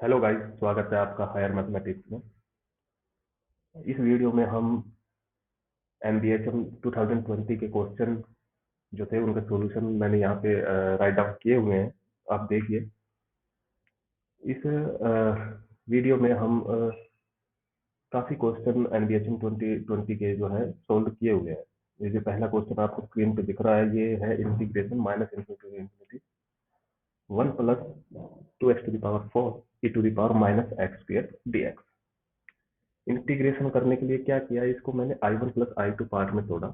Hello guys, स्वागत है आपका हायर मैथमेटिक्स में। इस वीडियो में हम एनबीएचएम 2020 के क्वेश्चन जो थे उनके सॉल्यूशन मैंने यहाँ पे राइट डाउन किए हुए हैं। आप देखिए। इस वीडियो में हम काफ़ी क्वेश्चन एनबीएचएम 2020 के जो है सोल्व किए हुए हैं। ये जो पहला क्वेश्चन आपको स्क्रीन पे दिख रहा है, ये है integration minus infinity infinity 1 plus 2x to the power 4 e to the power minus X square dx। Integration करने के लिए क्या किया, इसको मैंने i1 प्लस i2 पार्ट में तोड़ा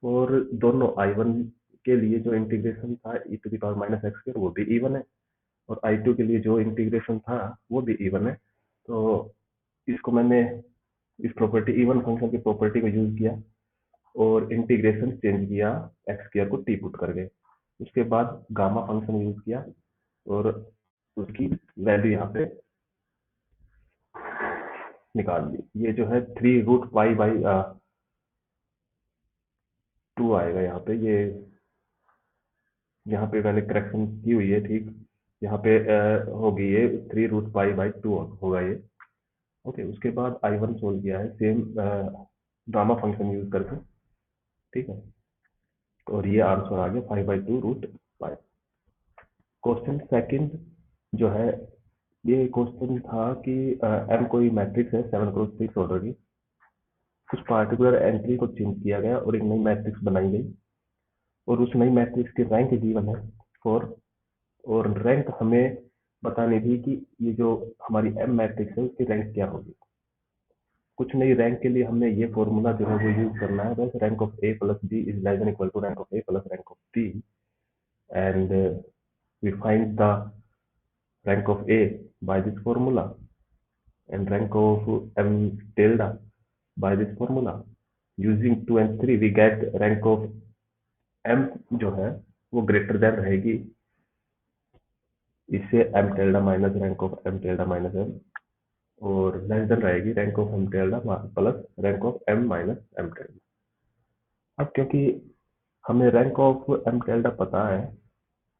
और दोनों i1 के लिए जो इंटीग्रेशन था e to the power minus X square वो भी इवन है, और i2 के लिए जो इंटीग्रेशन था वो भी इवन है। तो इसको मैंने इस प्रॉपर्टी इवन फंक्शन की प्रॉपर्टी को यूज किया और इंटीग्रेशन चेंज किया एक्स स्क्वायर को टी पुट करके। उसके बाद गामा फंक्शन यूज किया और उसकी वैल्यू यहाँ पे निकाल दी। ये जो है 3√π/2 आएगा यहाँ पे। ये यहाँ पे मैंने करेक्शन की हुई है, ठीक। यहाँ पे होगी ये 3√π/2 होगा ये। ओके, उसके बाद i1 सोल्व किया है सेम गामा फंक्शन यूज करके, ठीक है। और ये आंसर आ गया 5/2√π। क्वेश्चन सेकंड जो है, ये क्वेश्चन था कि एम कोई मैट्रिक्स है 7x6 ऑर्डर की। कुछ पार्टिकुलर एंट्री को चेंज किया गया और एक नई मैट्रिक्स बनाई गई और उस नई मैट्रिक्स की रैंक गिवन है 4। और रैंक हमें बतानी थी कि ये जो हमारी एम मैट्रिक्स है उसकी रैंक क्या होगी। कुछ नई रैंक के लिए हमने ये फॉर्मूला जो है वो यूज करना है, बस rank of A plus B is less than equal to rank of A plus rank of B, and we find the rank of A by this formula and rank of m tilde by this formula. Using 2 and 3 we get rank of m जो है वो greater than रहेगी इससे m tilde minus rank of m tilde minus m, और less than रहेगी rank of m tilde plus rank of m minus m tilde। अब क्योंकि हमें रैंक ऑफ m tilde पता है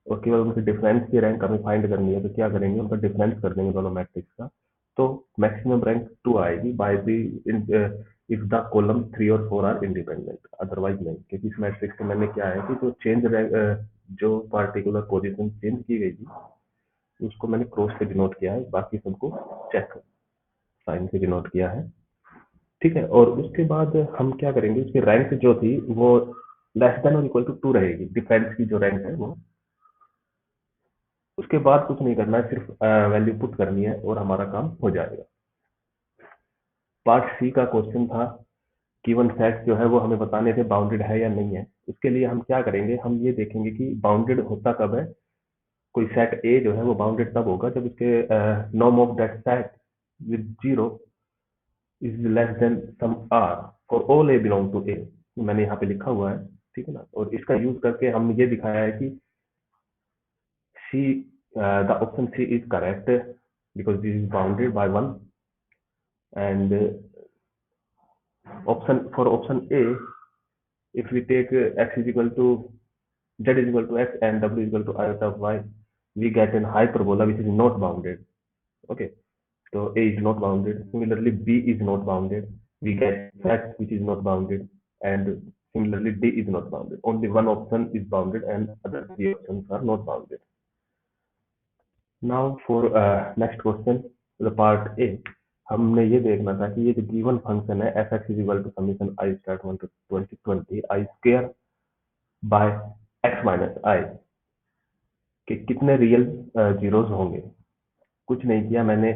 और केवल उनके डिफरेंस की रैंक हमें फाइंड करनी है, तो क्या करेंगे, उनका डिफरेंस कर देंगे दोनों मैट्रिक्स का। तो मैक्सिमम रैंक 2 आएगी by the if the column 3 और 4 आर इंडिपेंडेंट, अदरवाइज नहीं। क्योंकि इस मैट्रिक्स में मैंने क्या है कि जो चेंज जो पार्टिकुलर पोजीशन चेंज की गई थी उसको मैंने क्रॉस से डिनोट किया है, बाकी सबको चेक साइन से डिनोट किया है, ठीक है। और उसके बाद हम क्या करेंगे, उसकी रैंक जो थी वो लेस देन और इक्वल टू 2 रहेगी, डिफरेंस की जो रैंक है वो। उसके बाद कुछ नहीं करना है, सिर्फ वैल्यू पुट करनी है और हमारा काम हो जाएगा। पार्ट सी का क्वेश्चन था, गिवन सेट जो है वो हमें बताने थे बाउंडेड है या नहीं है। उसके लिए हम क्या करेंगे, हम ये देखेंगे कि बाउंडेड होता कब है। कोई सेट ए जो है वो बाउंडेड तब होगा जब उसके norm of that set with zero is less than some R for all A belong to A. मैंने यहाँ पे लिखा हुआ है, ठीक है ना। और इसका यूज करके हमने ये दिखाया है कि सी the option C is correct because this is bounded by 1, and option A, if we take x is equal to z is equal to x and w is equal to iota of y, we get an hyperbola which is not bounded. Okay, so A is not bounded. Similarly, B is not bounded. We get x which is not bounded, and similarly D is not bounded. Only one option is bounded and other three options are not bounded. Now for next question, the part A, हमने ये देखना था कि ये जो given function है F X is equal to summation i start 1 to 2020 i square by X minus i के कितने रियल जीरोस होंगे। कुछ नहीं किया मैंने,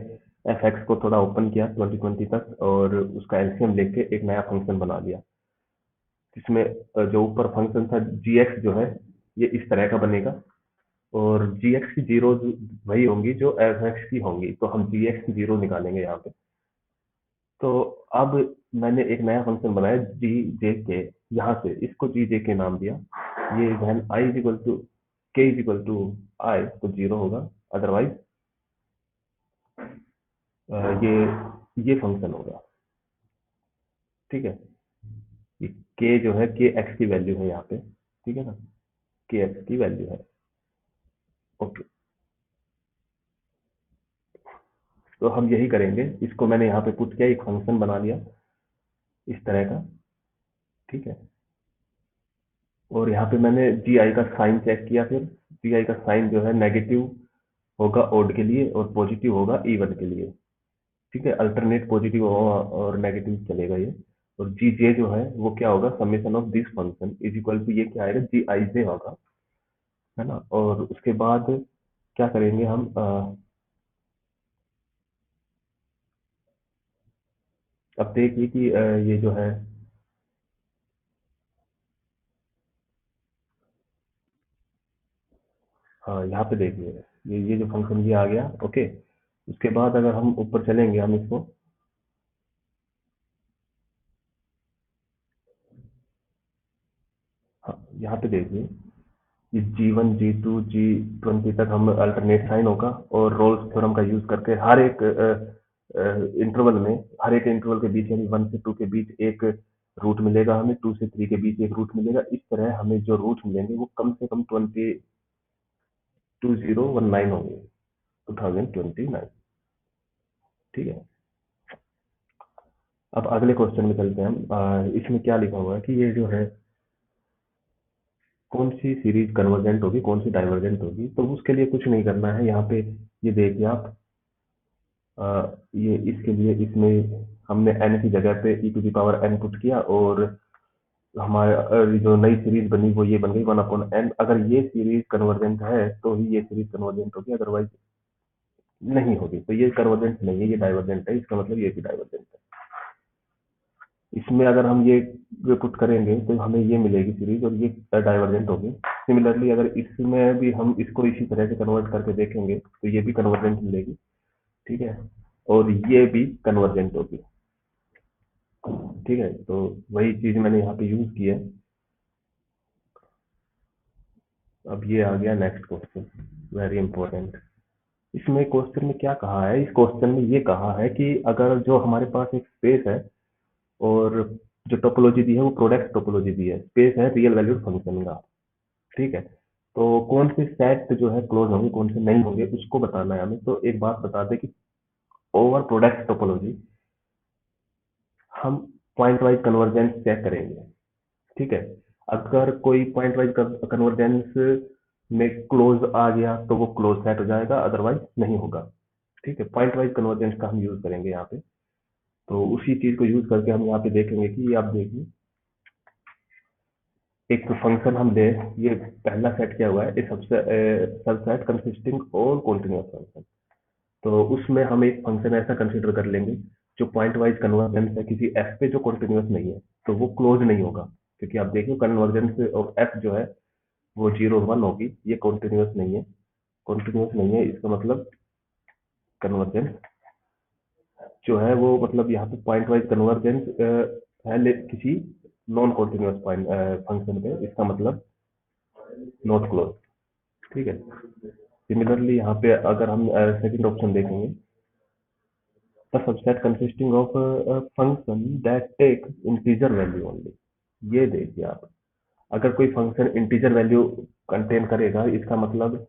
एफ एक्स को थोड़ा ओपन किया 2020 तक और उसका एलसीएम लेके एक नया फंक्शन बना दिया, जिसमें जो ऊपर फंक्शन था जी एक्स जो है ये इस तरह का बनेगा और जी एक्स की जीरो वही होंगी जो एफ एक्स की होंगी, तो हम जी एक्स की जीरो निकालेंगे यहाँ पे। तो अब मैंने एक नया फंक्शन बनाया जी जे के, यहाँ से इसको जी जे के नाम दिया। ये when I is equal to K is equal to I तो जीरो होगा, अदरवाइज ये फंक्शन होगा, ठीक है। ये के जो है के एक्स की वैल्यू है यहाँ पे, ठीक है ना, के एक्स की वैल्यू है। ओके, तो हम यही करेंगे, इसको मैंने यहाँ पे पुट किया, एक फंक्शन बना लिया इस तरह का, ठीक है। और यहाँ पे मैंने जी आई का साइन चेक किया, फिर जी आई का साइन जो है नेगेटिव होगा ओड के लिए और पॉजिटिव होगा इवन के लिए, ठीक है। अल्टरनेट पॉजिटिव और नेगेटिव चलेगा ये। और जी जे जो है वो क्या होगा, summation of this function is equal to, ये क्या आएगा, जी आई जे होगा, है ना। और उसके बाद क्या करेंगे हम, अब देखिए कि ये जो है, हाँ यहाँ पे देखिए, ये जो फंक्शन ये आ गया, ओके। उसके बाद अगर हम ऊपर चलेंगे, हम इसको, हाँ यहाँ पे देखिए, ये G1 G2 G20 तक हम अल्टरनेट साइन होगा, और रोल्स थ्योरम का यूज करके हर एक इंटरवल में, हर एक इंटरवल के बीच, यानी 1 से 2 के बीच एक रूट मिलेगा हमें, 2 से 3 के बीच एक रूट मिलेगा। इस तरह हमें जो रूट मिलेंगे वो कम से कम 2019 होंगे, 2029, ठीक है। अब अगले क्वेश्चन में चलते हैं हम। इसमें क्या लिखा हुआ है कि ये जो है, कौन सी सीरीज कन्वर्जेंट होगी, कौन सी डाइवर्जेंट होगी। तो उसके लिए कुछ नहीं करना है, यहाँ पे ये देखिए आप, ये इसके लिए, इसमें हमने n की जगह पे e to the power n put किया, और हमारे जो नई सीरीज बनी वो ये बन गई 1/n। अगर ये सीरीज कन्वर्जेंट है तो ही ये सीरीज कन्वर्जेंट होगी, अदरवाइज नहीं होगी। तो ये कन्वर्जेंट नहीं है, ये डाइवर्जेंट है, इसका मतलब ये भी डाइवर्जेंट है। इसमें अगर हम ये पुट करेंगे तो हमें ये मिलेगी सीरीज, और ये डाइवर्जेंट होगी। सिमिलरली अगर इसमें भी हम इसको इसी तरह से कन्वर्ट करके देखेंगे तो ये भी कन्वर्जेंट मिलेगी, ठीक है। और ये भी कन्वर्जेंट होगी, ठीक है। तो वही चीज मैंने यहाँ पे यूज की है। अब ये आ गया नेक्स्ट क्वेश्चन, वेरी इंपॉर्टेंट। इसमें क्वेश्चन में क्या कहा है, इस क्वेश्चन में ये कहा है कि अगर जो हमारे पास एक स्पेस है, और जो टोपोलॉजी दी है वो प्रोडक्ट टोपोलॉजी दी है, स्पेस है रियल वैल्यूड फंक्शन का, ठीक है। तो कौन से सेट जो है क्लोज होंगे, कौन से नहीं होंगे, उसको बताना है हमें। तो एक बात बता दें कि ओवर प्रोडक्ट टोपोलॉजी हम पॉइंट वाइज कन्वर्जेंस चेक करेंगे, ठीक है। अगर कोई पॉइंट वाइज कन्वर्जेंस में क्लोज आ गया तो वो क्लोज सेट हो जाएगा, अदरवाइज नहीं होगा, ठीक है। पॉइंट वाइज कन्वर्जेंस का हम यूज करेंगे यहाँ पे। तो उसी चीज को यूज करके हम यहाँ पे देखेंगे कि ये आप देखिए, एक फंक्शन हम दे, ये पहला सेट क्या हुआ है, इस सबसे subset consisting all continuous function. तो उसमें हम एक फंक्शन ऐसा कंसीडर कर लेंगे जो पॉइंट वाइज कन्वर्जेंस है किसी एफ पे, जो कॉन्टिन्यूअस नहीं है, तो वो क्लोज नहीं होगा। क्योंकि आप देखिए कन्वर्जेंस ऑफ एफ जो है वो 0 1 होगी, ये कॉन्टिन्यूअस नहीं है, कॉन्टिन्यूअस नहीं है, इसका मतलब कन्वर्जेंस जो है वो, मतलब यहाँ पे पॉइंट वाइज कन्वर्जेंस है किसी नॉन कॉन्टिन्यूअस पॉइंट फंक्शन पे, इसका मतलब नॉट क्लोज, ठीक है। सिमिलरली यहाँ पे अगर हम सेकंड ऑप्शन देखेंगे, the subset consisting of function that take integer value only. ये देखिए आप, अगर कोई फंक्शन इंटीजर वैल्यू कंटेन करेगा, इसका मतलब,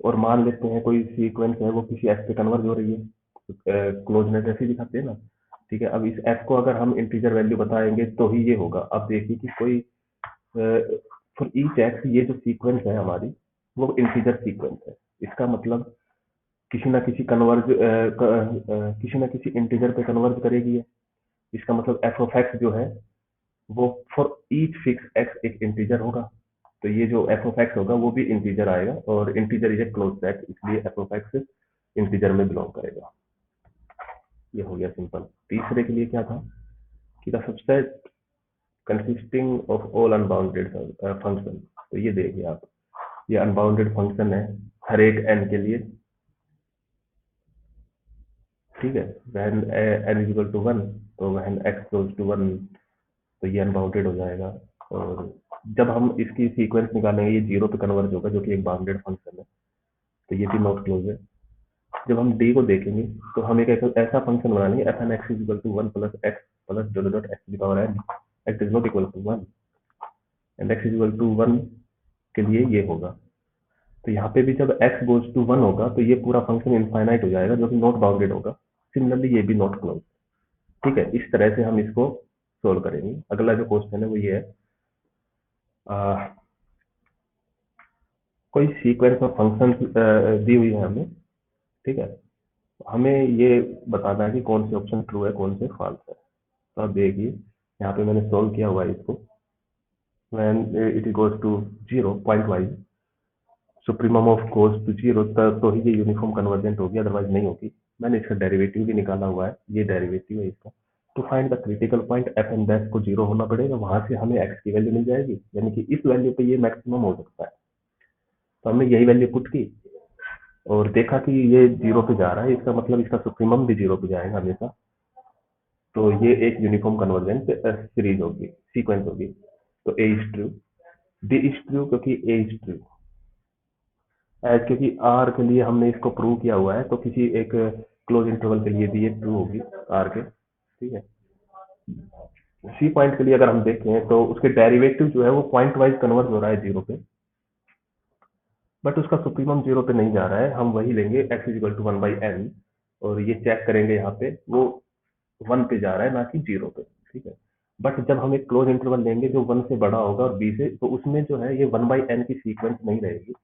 और मान लेते हैं कोई सीक्वेंस है वो किसी एफ पे कन्वर्ज हो रही है, क्लोजनेस ऐसी दिखाते हैं ना, ठीक है। अब इस एफ को अगर हम इंटीजर वैल्यू बताएंगे तो ही ये होगा। अब देखिए कि कोई फॉर ईच एक्स, ये जो सीक्वेंस है हमारी वो इंटीजर सीक्वेंस है, इसका मतलब किसी ना किसी किसी ना किसी इंटीजर पे कन्वर्ज करेगी है। इसका मतलब एफ ऑफ एक्स जो है वो फॉर ईच फिक्स एक्स एक इंटीजर होगा। तो ये जो एफ ऑफ एक्स होगा वो भी इंटीजर आएगा, और integer is a close set, इसलिए एफ ऑफ एक्स इंटीजर में बिलोंग करेगा। ये हो गया सिंपल। तीसरे के लिए क्या था कि the subset consisting of all unbounded function. तो ये देखिए आप, ये अनबाउंडेड फंक्शन है हर एक एन के लिए, ठीक है। वहन एन इज इक्वल टू 1, तो वहन एक्स क्लोज टू 1, तो ये अनबाउंडेड हो जाएगा। और जब हम इसकी सीक्वेंस निकालेंगे ये 0 पे कन्वर्ज होगा, जो कि एक बाउंडेड फंक्शन है, तो ये भी नॉट क्लोज है। जब हम डी को देखेंगे तो हम एक ऐसा फंक्शन बना लेंगे, F N X is equal to 1 plus X plus dot dot X की power N, X is not equal to 1, and X is equal to 1 के लिए ये होगा, तो यहाँ पे भी जब x गोज टू 1 होगा तो ये पूरा फंक्शन इनफाइनाइट हो जाएगा, जो कि नॉट बाउंडेड होगा। सिमिलरली ये भी नॉट क्लोज। ठीक है, इस तरह से हम इसको सोल्व करेंगे। अगला जो क्वेश्चन है वो ये है, आ, कोई सीक्वेंस ऑफ फंक्शन दी हुई है हमें। ठीक है, हमें ये बताना है कि कौन से ऑप्शन ट्रू है, कौन से फॉल्स है। तो आप देखिए, यहाँ पे मैंने सोल्व किया हुआ है इसको। When it goes to zero pointwise, supremum of goes to zero, तो ही ये यूनिफॉर्म कन्वर्जेंट होगी, अदरवाइज नहीं होगी। मैंने इसका डेरिवेटिव भी निकाला हुआ है, ये डेरिवेटिव है इसका। To find the critical point F and dash को जीरो होना पड़ेगा, वहां से हमें एक्स की वैल्यू मिल जाएगी, यानी कि इस वैल्यू पे ये मैक्सिमम हो सकता है। तो हमने यही वैल्यू पुट की और देखा कि ये जीरो पे जा रहा है, इसका मतलब इसका सुप्रीमम भी जीरो पे जाएगा हमेशा। तो ये एक यूनिफॉर्म कन्वर्जेंट सीरीज होगी, सीक्वेंस होगी। तो A is true, D is true क्योंकि ए इज ट्रू, एज क्योंकि आर के लिए हमने इसको प्रूव किया हुआ है, तो किसी एक क्लोज इंटरवल के लिए भी ये ट्रू होगी आर के। ठीक है, सी पॉइंट के लिए अगर हम देखें तो उसके डेरिवेटिव जो है वो पॉइंट वाइज कन्वर्ज हो रहा है जीरो पे, बट उसका सुप्रीमम जीरो पे नहीं जा रहा है। हम वही लेंगे x is equal to 1/n, और ये चेक करेंगे यहाँ पे वो 1 पे जा रहा है, ना कि जीरो पे। ठीक है, बट जब हम एक क्लोज इंटरवल लेंगे जो 1 से बड़ा होगा और b से, तो उसमें जो है ये 1/n की सीक्वेंस नहीं रहेगी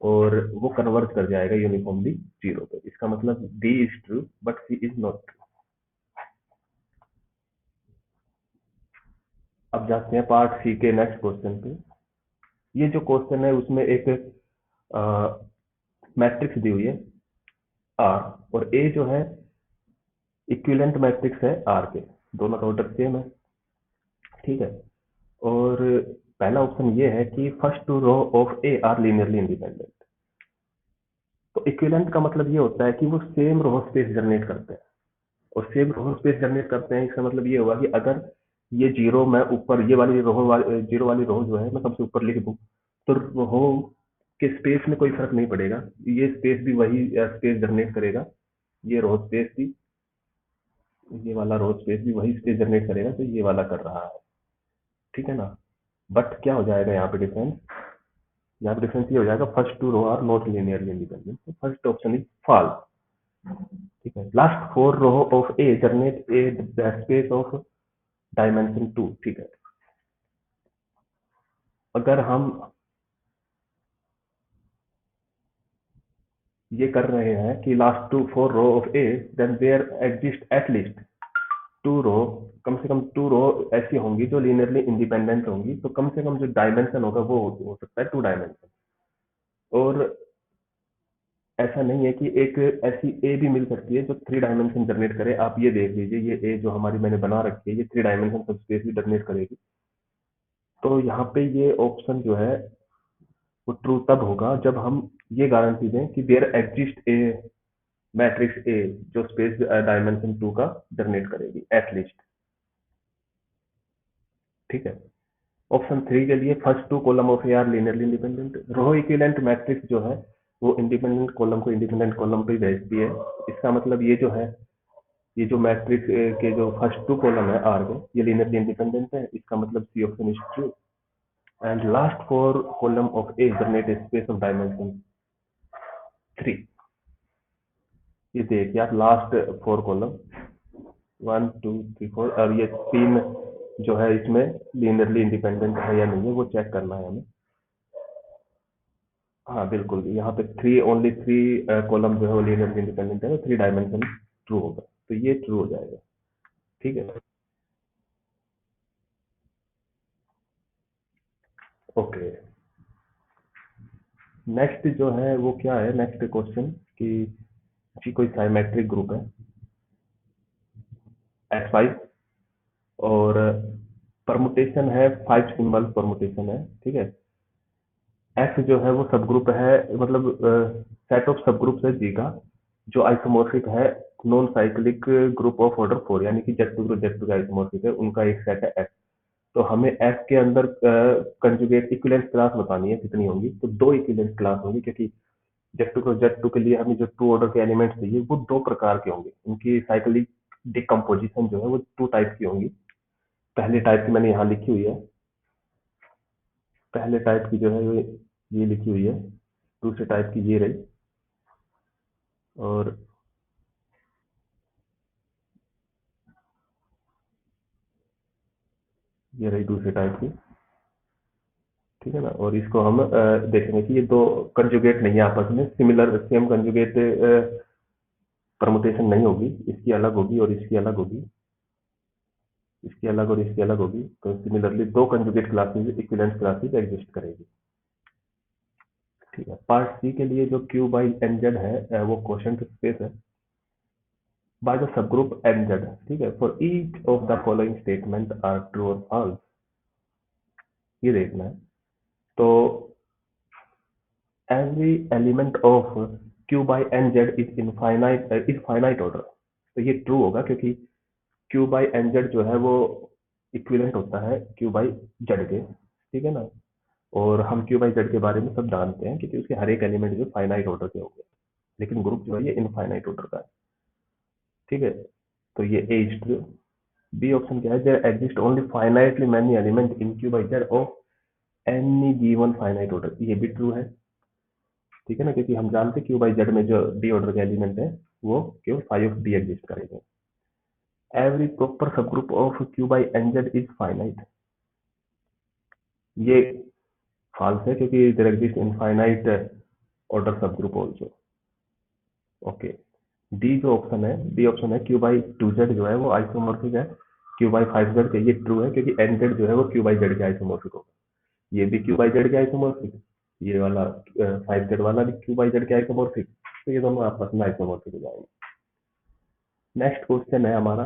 और वो कन्वर्ज कर जाएगा यूनिफॉर्मली जीरो पे। इसका मतलब D is true but C is not true. अब जाते हैं पार्ट सी के नेक्स्ट क्वेश्चन पे। ये जो क्वेश्चन है उसमें एक मैट्रिक्स दी हुई है आर, और ए जो है इक्विवेलेंट मैट्रिक्स है आर के, दोनों का ऑर्डर सेम है। ठीक है, और पहला ऑप्शन ये है कि first two row of A are linearly independent. तो इक्विवेलेंट का मतलब ये होता है कि वो सेम रो स्पेस जनरेट करते हैं, और सेम रो स्पेस जनरेट करते हैं, इसका मतलब ये होगा कि अगर ये जीरो मैं ऊपर, ये वाली रो वाली जीरो वाली रो जो है मैं सबसे ऊपर लिख दूं, तो रो के स्पेस में कोई फर्क नहीं पड़ेगा, ये स्पेस भी वही स्पेस जनरेट करेगा, ये रो स्पेस भी, ये वाला रो स्पेस भी वही स्पेस जनरेट करेगा तो ये वाला कर रहा है। ठीक है ना, बट क्या हो जाएगा यहाँ पे डिफरेंस, यहाँ पे डिफरेंस ये हो जाएगा first two row are not linearly independent, तो फर्स्ट ऑप्शन इज फॉल्स। ठीक है, last four row of A generate a space of dimension two. ठीक है, अगर हम ये कर रहे हैं कि last two four row of A, then there exist at least two row, कम से कम टू रो ऐसी होंगी जो लीनियरली इंडिपेंडेंट होंगी, तो कम से कम जो डायमेंशन होगा वो हो सकता है 2 डायमेंशन। और ऐसा नहीं है कि एक ऐसी ए भी मिल सकती है जो 3 डायमेंशन जनरेट करे। आप ये देख लीजिए, ये ए जो हमारी मैंने बना रखी है ये 3 डायमेंशन सब स्पेस भी जनरेट करेगी। तो यहाँ पे ये ऑप्शन जो है वो ट्रू तब होगा जब हम ये गारंटी दें कि there exist a matrix A जो स्पेस डायमेंशन 2 का जनरेट करेगी एटलीस्ट। ठीक है, ऑप्शन 3 के लिए first two column of A are linearly independent, row equivalent matrix जो है वो इंडिपेंडेंट कॉलम को इंडिपेंडेंट कॉलम पे भेजती है। इसका मतलब ये जो है, ये जो मैट्रिक्स के जो फर्स्ट टू कॉलम है आर के, ये लीनियरली इंडिपेंडेंट है, इसका मतलब C option is true. And last four column of A generate space of dimension 3। ये देखिए आप, लास्ट फोर कॉलम 1 2 3 4, और ये तीन जो है इसमें लीनियरली इंडिपेंडेंट है या नहीं है वो चेक करना है हमें। हाँ बिल्कुल, यहाँ पे थ्री, ओनली थ्री कॉलम जो है वो लीनियरली इंडिपेंडेंट है, तो 3 डायमेंशन ट्रू होगा, तो ये ट्रू हो जाएगा। ठीक है, ओके। नेक्स्ट जो है वो क्या है, नेक्स्ट क्वेश्चन कि जी कोई साइमेट्रिक ग्रुप है S5, और परमुटेशन है 5 सिंबल परमुटेशन है। ठीक है, एफ जो है वो सब ग्रुप है, मतलब सेट ऑफ सब ग्रुप्स है जी का, जो आइसोमॉर्फिक है non cyclic group of order 4, यानी कि Z2 का आइसोमॉर्फिक है, उनका एक सेट है एफ। तो हमें एफ के अंदर कंजुगेट इक्विवेलेंस क्लास बतानी है कितनी होंगी, तो 2 इक्विवेलेंस क्लास होंगी, क्योंकि Z2 के लिए हमें जो 2 ऑर्डर के एलिमेंट्स चाहिए वो 2 प्रकार के होंगे, उनकी साइक्लिक डिकम्पोजिशन जो है वो 2 टाइप की होंगी। पहले टाइप की मैंने यहाँ लिखी हुई है, पहले टाइप की जो है ये लिखी हुई है, दूसरे टाइप की ये रही, और ये रही दूसरे टाइप की। ठीक है ना, और इसको हम देखेंगे कि ये दो कंजुगेट नहीं है आपस में, सिमिलर सेम कंजुगेट परमुटेशन नहीं होगी, इसकी अलग होगी और इसकी अलग होगी, इसकी अलग और इसकी अलग होगी। तो सिमिलरली दो conjugate classes equivalent classes exist करेगी। ठीक है, पार्ट सी के लिए जो क्यू बाई एन जेड है वो क्वोशंट स्पेस है by the subgroup N Z. ठीक है, for each of the following statement are true और फॉल्स, ये देखना है। तो every element of q by nz is infinite is finite order, तो ये ट्रू होगा क्योंकि q by nz जो है वो इक्विवेलेंट होता है q by z के। ठीक है ना, और हम q by z के बारे में सब जानते हैं क्योंकि उसके हर एक एलिमेंट जो फाइनाइट ऑर्डर के होंगे, लेकिन ग्रुप जो है ये इनफाइनाइट ऑर्डर का है। ठीक है, तो ये A is true. B option क्या है, there exist only finitely many element in q by z of any given finite order, ये भी ट्रू है। ठीक है ना, क्योंकि हम जानते हैं क्यू बाई जेड में जो डी ऑर्डर के एलिमेंट है वो केवल 5 डी एग्जिस्ट करेंगे। Every proper subgroup of Q by N Z is finite, ये फॉल्स है क्योंकि there exist infinite order subgroup also. Okay, D जो ऑप्शन है, डी ऑप्शन है क्यू बाई टू जेड जो है वो आइसोमॉर्फिक है क्यू बाई फाइव जेड के, ये ट्रू है क्योंकि एन जेड जो है वो क्यू बाई जेड के आइसोमॉर्फिक होगा, ये भी क्यू बाई जेड के आइसोमॉर्फिक, ये वाला फाइव जेड वाला भी क्यू बाई जेड के आइसोमॉर्फिक, तो ये दोनों आपस में आइसोमॉर्फिक हो जाएंगे। नेक्स्ट क्वेश्चन है हमारा,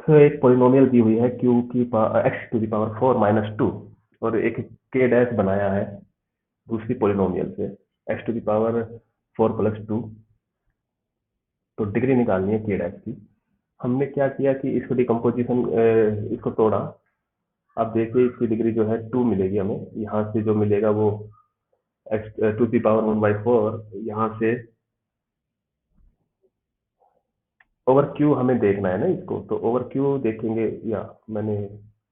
तो एक पोलिनोमियल दी हुई है क्यू की एक्स टू दी पावर 4 - 2, और एक के डैश बनाया है दूसरी पोलिनोमियल से एक्स टू दी पावर 4 + 2, तो डिग्री निकालनी है के डैश की। हमने क्या किया कि इसको डिकम्पोजिशन, इसको तोड़ा। आप देखिए इसकी डिग्री जो है 2 मिलेगी हमें, यहाँ से जो मिलेगा वो एक्स टू दी पावर 1/4, यहाँ से ओवर क्यू हमें देखना है ना इसको, तो ओवर क्यू देखेंगे, या मैंने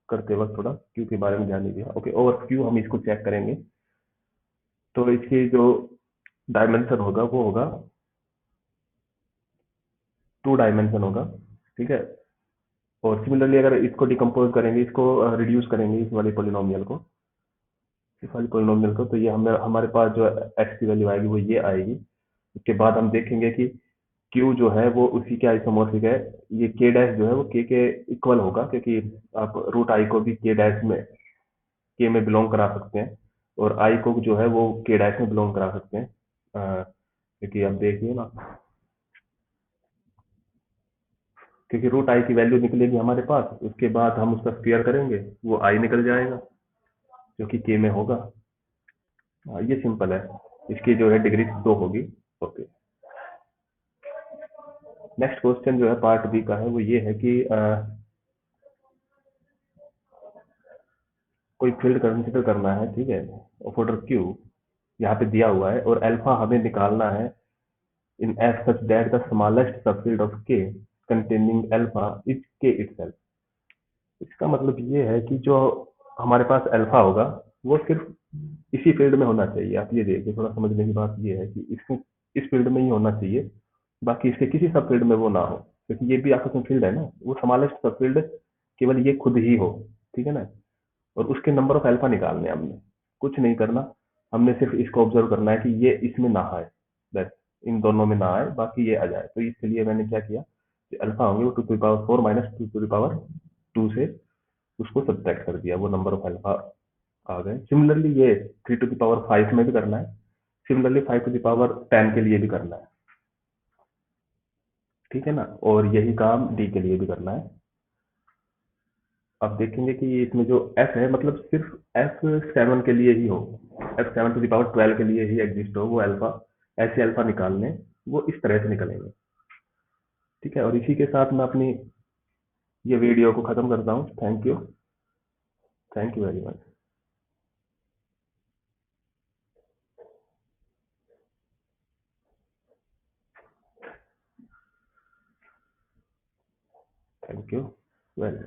करते वक्त थोड़ा क्यू के बारे में ध्यान नहीं दिया। ओके, ओवर क्यू हम इसको चेक करेंगे, तो इसकी जो डायमेंशन होगा वो होगा 2 डायमेंशन होगा। ठीक है, और सिमिलरली अगर इसको डिकम्पोज करेंगे, इसको रिड्यूस करेंगे इस वाले पोलिनोमियल को, इस वाले पोलिनोमियल को, तो ये हमें हमारे पास जो एक्स की वैल्यू आएगी वो ये आएगी। उसके बाद हम देखेंगे कि क्यू जो है वो उसी के आइसोमॉर्फिक है, ये के डैश जो है वो के इक्वल होगा, क्योंकि आप रूट आई को भी के डैश में के में बिलोंग करा सकते हैं, और आई को जो है वो के डैश में बिलोंग करा सकते हैं, क्योंकि आप देखिए ना, क्योंकि रूट आई की वैल्यू निकलेगी हमारे पास, उसके बाद हम उसका स्क्वायर करेंगे वो आई निकल जाएगा जो कि के में होगा। ये सिंपल है, इसकी जो है डिग्री 2 होगी। ओके, नेक्स्ट क्वेश्चन जो है पार्ट बी का है, वो ये है कि कोई फील्ड कंसिडर करना है। ठीक है, ऑफ ऑर्डर क्यू यहाँ पे दिया हुआ है, और अल्फा हमें निकालना है in F such that the smallest subfield of K containing alpha is K itself. इसका मतलब ये है कि जो हमारे पास अल्फा होगा वो सिर्फ इसी फील्ड में होना चाहिए। आप ये देखिए, थोड़ा समझने की बात ये है कि इसको इस फील्ड में ही होना चाहिए, बाकी इसके किसी सब फील्ड में वो ना हो, क्योंकि ये भी आपस में फील्ड है ना, वो स्मॉलेस्ट सब फील्ड केवल ये खुद ही हो। ठीक है ना, और उसके नंबर ऑफ अल्फा निकालने हैं हमने, कुछ नहीं करना, हमने सिर्फ इसको ऑब्जर्व करना है कि ये इसमें ना आए, बस इन दोनों में ना आए, बाकी ये आ जाए। तो इसके लिए मैंने क्या किया कि अल्फा होंगे वो two to power 4 - two to power 2 से उसको सब्ट्रैक्ट कर दिया, वो नंबर ऑफ अल्फा आ गए। सिमिलरली ये 3 टू पावर 5 में भी करना है, सिमिलरली 5 टू पावर 10 के लिए भी करना है। ठीक है ना, और यही काम डी के लिए भी करना है। अब देखेंगे कि इसमें जो एफ है, मतलब सिर्फ F7 के लिए ही हो, F7 टू दी पावर 12 के लिए ही एग्जिस्ट हो वो अल्फा, ऐसे अल्फा निकालने, वो इस तरह से निकलेंगे। ठीक है, और इसी के साथ मैं अपनी ये वीडियो को खत्म करता हूँ। Thank you, thank you very much, thank you well.